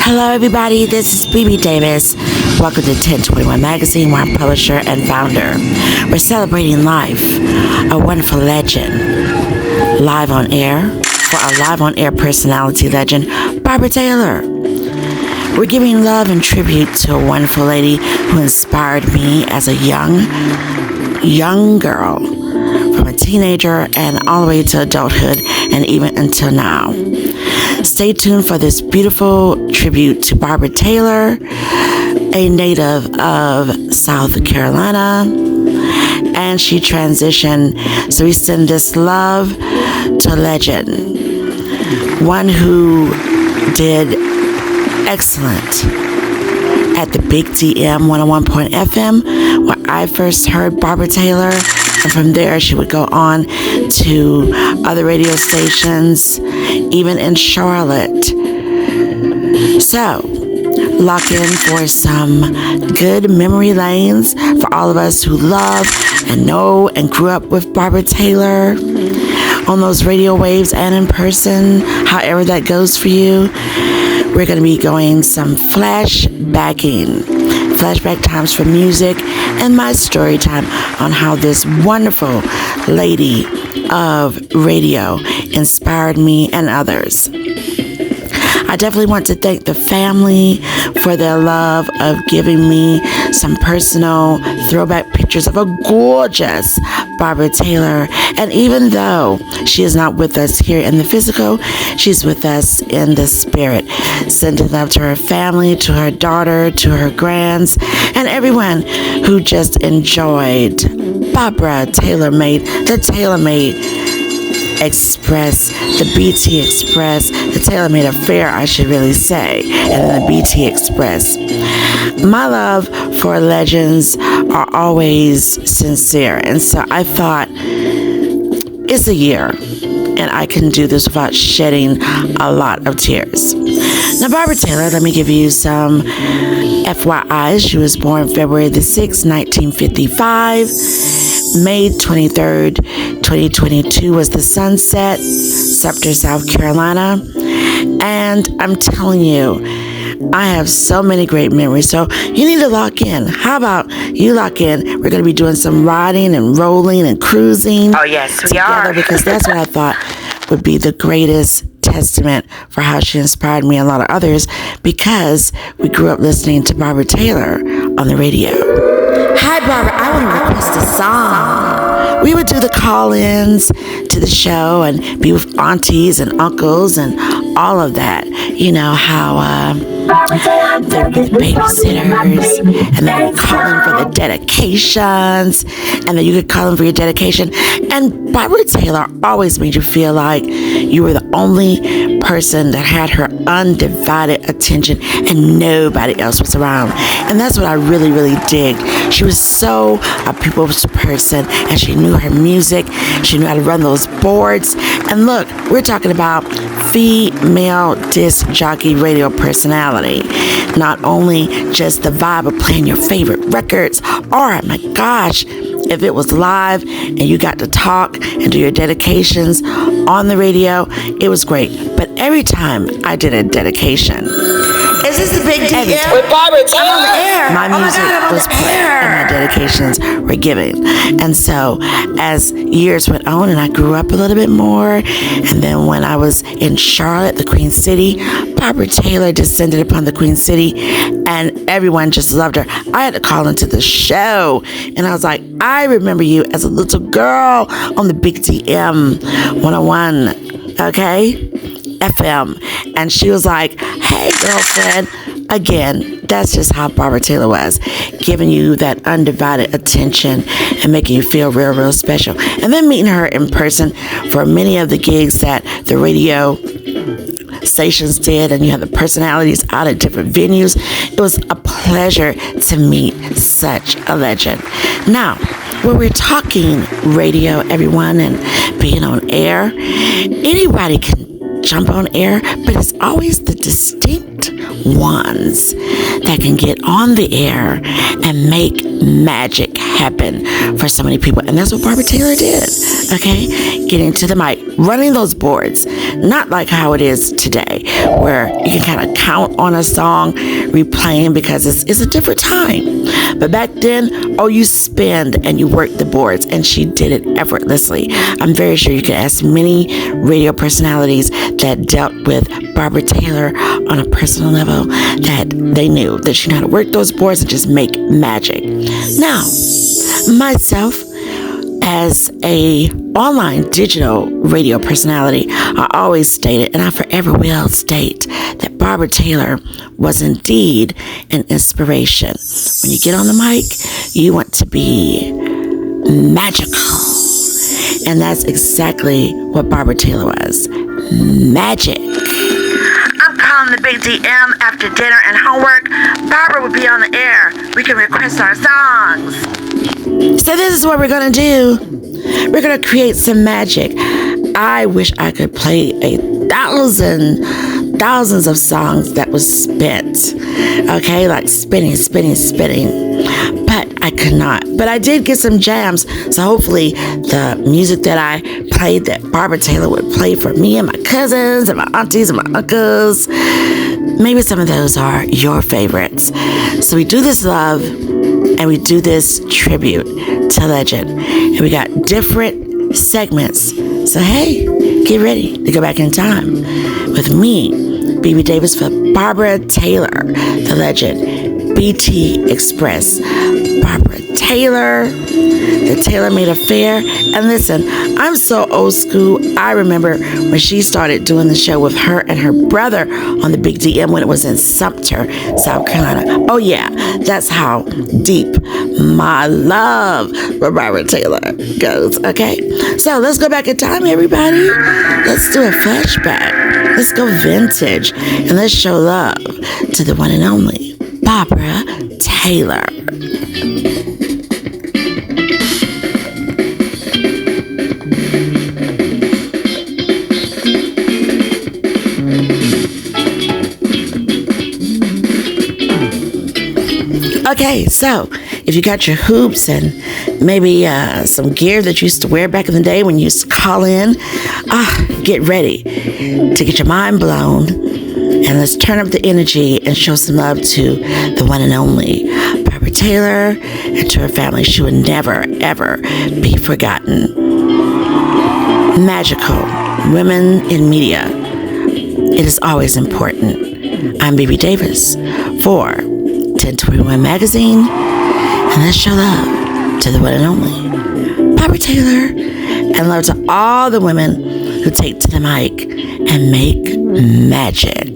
Hello everybody, this is BB Davis. Welcome to 1021 Magazine, where I'm publisher and founder. We're celebrating life, a wonderful legend, live on air, for our live on air personality legend, BarbaraTaylor. We're giving love and tribute to a wonderful lady who inspired me as a young girl, from a teenager and all the way to adulthood and even until now. Stay tuned for this beautiful tribute to BarbaraTaylor, a native of South Carolina, and she transitioned. So we send this love to a legend, one who did excellent at the Big DM 101.FM, where I first heard BarbaraTaylor, and from there she would go on to other radio stations, even in Charlotte. So, lock in for some good memory lanes for all of us who love and know and grew up with BarbaraTaylor on those radio waves and in person, however that goes for you. We're going to be going some flashback times for music, and my story time on how this wonderful lady of radio inspired me and others. I definitely want to thank the family for their love of giving me some personal throwback pictures of a gorgeous BarbaraTaylor. And even though she is not with us here in the physical, she's with us in the spirit. Sending love to her family, to her daughter, to her grands, and everyone who just enjoyed BarbaraTaylor made the TaylorMade Express, the BT Express, the TaylorMade Affair, I should really say, and then the BT Express. My love for legends are always sincere, and so I thought, it's a year, and I can do this without shedding a lot of tears. Now, BarbaraTaylor, let me give you some FYIs. She was born February the 6th, 1955. May 23rd, 2022 was the sunset, Sumter, South Carolina. And I'm telling you, I have so many great memories. So you need to lock in. How about you lock in? We're going to be doing some riding and rolling and cruising. Oh, yes, we are. Because that's what I thought would be the greatest testament for how she inspired me and a lot of others, because we grew up listening to BarbaraTaylor on the radio. Hi, Barbara, I want to request a song. We would do the call-ins to the show and be with aunties and uncles and all of that. You know how there would be the babysitters, and then you'd call in for the dedications, and then you could call in for your dedication. And BarbaraTaylor always made you feel like you were the only person that had her undivided attention and nobody else was around. And that's what I really, really digged. She was so a people's person, and she knew her music. She knew how to run those boards. And look, we're talking about female disc jockey radio personality. Not only just the vibe of playing your favorite records, or my gosh, if it was live and you got to talk and do your dedications on the radio, it was great. But every time I did a dedication, is this the big deal? With BarbaraTaylor, my music was played and my dedications were given. And so as years went on and I grew up a little bit more, and then when I was in Charlotte, the Queen City, BarbaraTaylor descended upon the Queen City and everyone just loved her. I had to call into the show and I was like, I remember you as a little girl on the Big DM 101, okay? FM. And she was like, hey, girlfriend. Again, that's just how BarbaraTaylor was, giving you that undivided attention and making you feel real, real special. And then meeting her in person for many of the gigs that the radio stations did, and you had the personalities out at different venues. It was a pleasure to meet such a legend. Now, when we're talking radio, everyone, and being on air, anybody can jump on air, but it's always the distinct ones that can get on the air and make magic happen for so many people. And that's what BarbaraTaylor did, okay? Getting to the mic, running those boards, not like how it is today, where you can kind of count on a song replaying because it's a different time. But back then, you spend and you work the boards, and she did it effortlessly. I'm very sure you can ask many radio personalities that dealt with BarbaraTaylor on a personal level that they knew that she knew how to work those boards and just make magic. Now, myself, as a online digital radio personality, I always stated, and I forever will state, that BarbaraTaylor was indeed an inspiration. When you get on the mic, you want to be magical. And that's exactly what BarbaraTaylor was. Magic. I'm calling the Big DM after dinner and homework. Barbara will be on the air. We can request our songs. So this is what we're going to do. We're going to create some magic. I wish I could play thousands of songs that was spent. Okay, like spinning. But I could not. But I did get some jams. So hopefully the music that I played that BarbaraTaylor would play for me and my cousins and my aunties and my uncles, maybe some of those are your favorites. So we do this love and we do this tribute to legend. And we got different segments. So hey, get ready to go back in time with me, BB Davis, for BarbaraTaylor, the legend. BT Express, BarbaraTaylor, the Taylor-Made Affair. And listen, I'm so old school. I remember when she started doing the show with her and her brother on the Big DM when it was in Sumter, South Carolina. Oh yeah, that's how deep my love for BarbaraTaylor goes, okay? So let's go back in time, everybody. Let's do a flashback. Let's go vintage. And let's show love to the one and only BarbaraTaylor. Okay, so if you got your hoops and maybe some gear that you used to wear back in the day when you used to call in, get ready to get your mind blown. And let's turn up the energy and show some love to the one and only BarbaraTaylor and to her family. She would never, ever be forgotten. Magical. Women in media. It is always important. I'm BB Davis for 1021 Magazine. And let's show love to the one and only BarbaraTaylor. And love to all the women who take to the mic and make magic.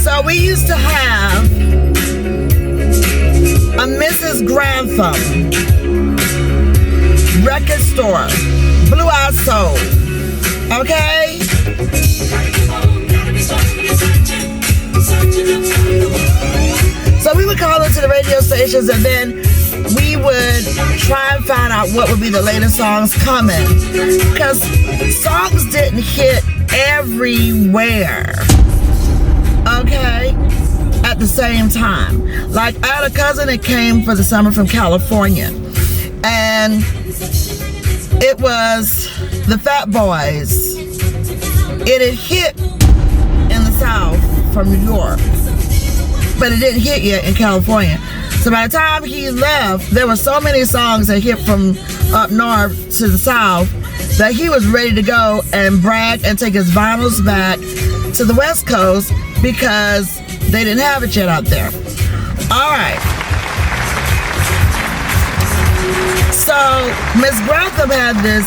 So we used to have a Mrs. Grantham record store, Blue Eye Soul, okay? So we would call into the radio stations and then we would try and find out what would be the latest songs coming, because songs didn't hit everywhere, okay, at the same time. Like, I had a cousin that came for the summer from California, and it was the Fat Boys. It had hit in the South from New York, but it didn't hit yet in California. So by the time he left, there were so many songs that hit from up north to the South that he was ready to go and brag and take his vinyls back to the West Coast, because They didn't have it yet out there. All right. So Miss Grantham had this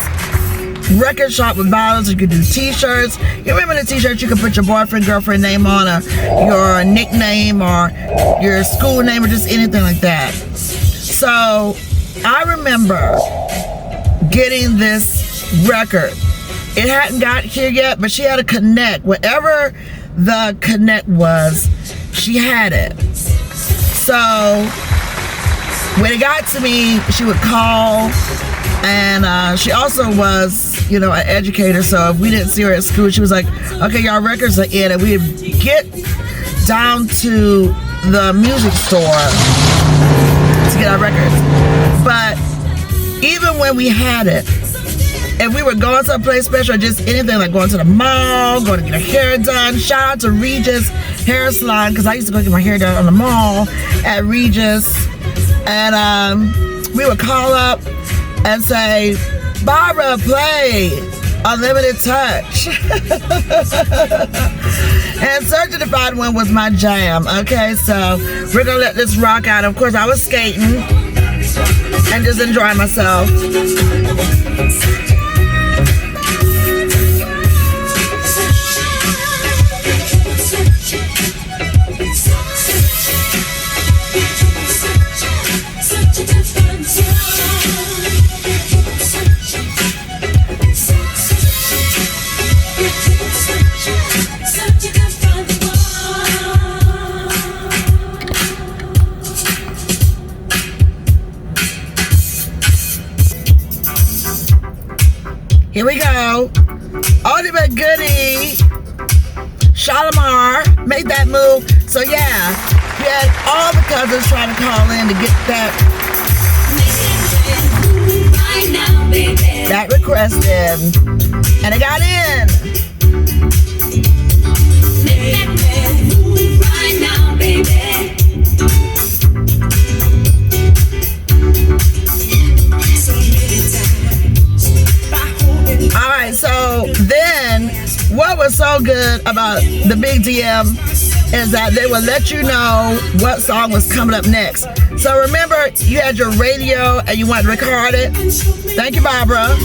record shop with bottles. You could do t-shirts. You remember the t-shirts you could put your boyfriend, girlfriend name on, or your nickname, or your school name, or just anything like that. So I remember getting this record. It hadn't got here yet, but she had a connect. Whatever the connect was, she had it. So when it got to me, she would call, and she also was, you know, an educator. So if we didn't see her at school, she was like, okay, y'all records are in, and we'd get down to the music store to get our records. But even when we had it, if we were going someplace special, or just anything, like going to the mall, going to get our hair done, shout out to Regis Hair Salon, because I used to go get my hair done on the mall at Regis. And we would call up and say, Barbara, play Unlimited Touch. And Searching to Find One was my jam. Okay, so we're gonna let this rock out. Of course, I was skating and just enjoying myself. Here we go. Ultimate goodie. Shalamar, make that move. So yeah, we had all the cousins trying to call in to get that request in. And it got in. Right now, baby. Alright, so then what was so good about the Big DM is that they would let you know what song was coming up next. So remember, you had your radio and you wanted to record it. Thank you, Barbara.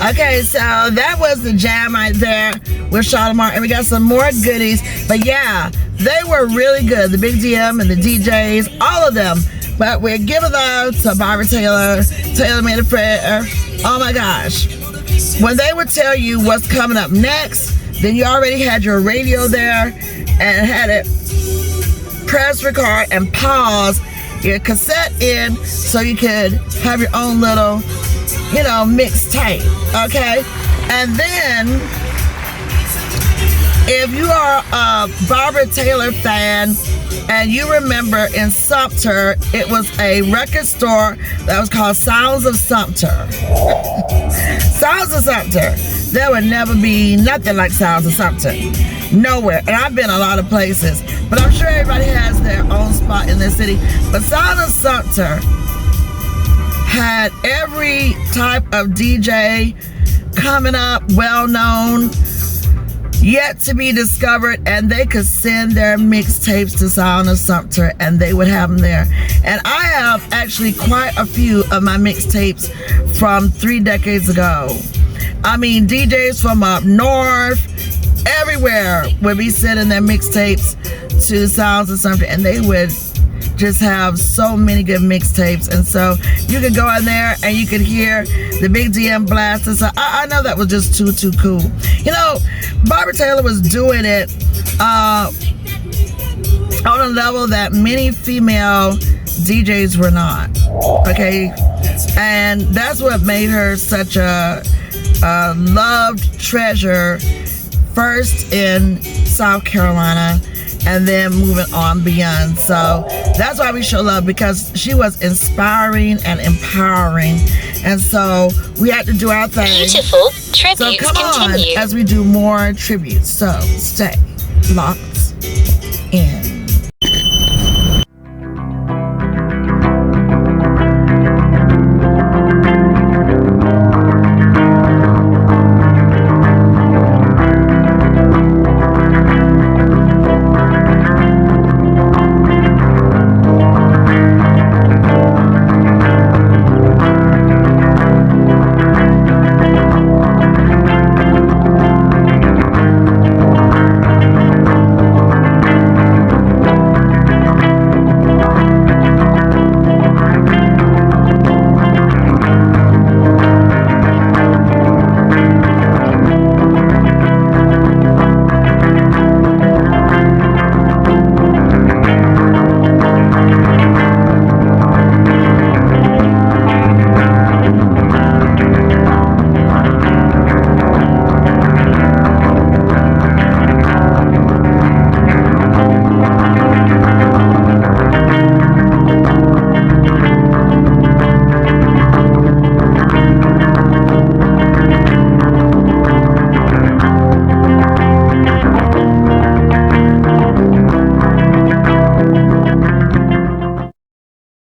Okay, so that was the jam right there with Shalamar, and we got some more goodies. But yeah, they were really good. The Big DM and the DJs, all of them. But we're giving love to BarbaraTaylor, Taylor Made a Prayer. Oh my gosh. When they would tell you what's coming up next, then you already had your radio there and had it press record and pause your cassette in so you could have your own little, you know, mixtape, okay? And then, if you are a BarbaraTaylor fan and you remember in Sumter, it was a record store that was called Sounds of Sumter. Sounds of Sumter. There would never be nothing like Sounds of Sumter. Nowhere. And I've been a lot of places, but I'm sure everybody has their own spot in their city. But Sounds of Sumter had every type of DJ coming up, well known, yet to be discovered, and they could send their mixtapes to Sound of Sumter and they would have them there. And I have actually quite a few of my mixtapes from 3 decades ago. I mean, DJs from up north, everywhere would be sending their mixtapes to Sounds of Sumter, and they would just have so many good mixtapes. And so you could go in there and you could hear the Big DM blast. And so I know that was just too cool. You know, BarbaraTaylor was doing it on a level that many female DJs were not. Okay, and that's what made her such a loved treasure, first in South Carolina and then moving on beyond. So that's why we show love, because she was inspiring and empowering, and so we had to do our thing. Beautiful. Tributes So come continue. on as we do more tributes. So stay locked in.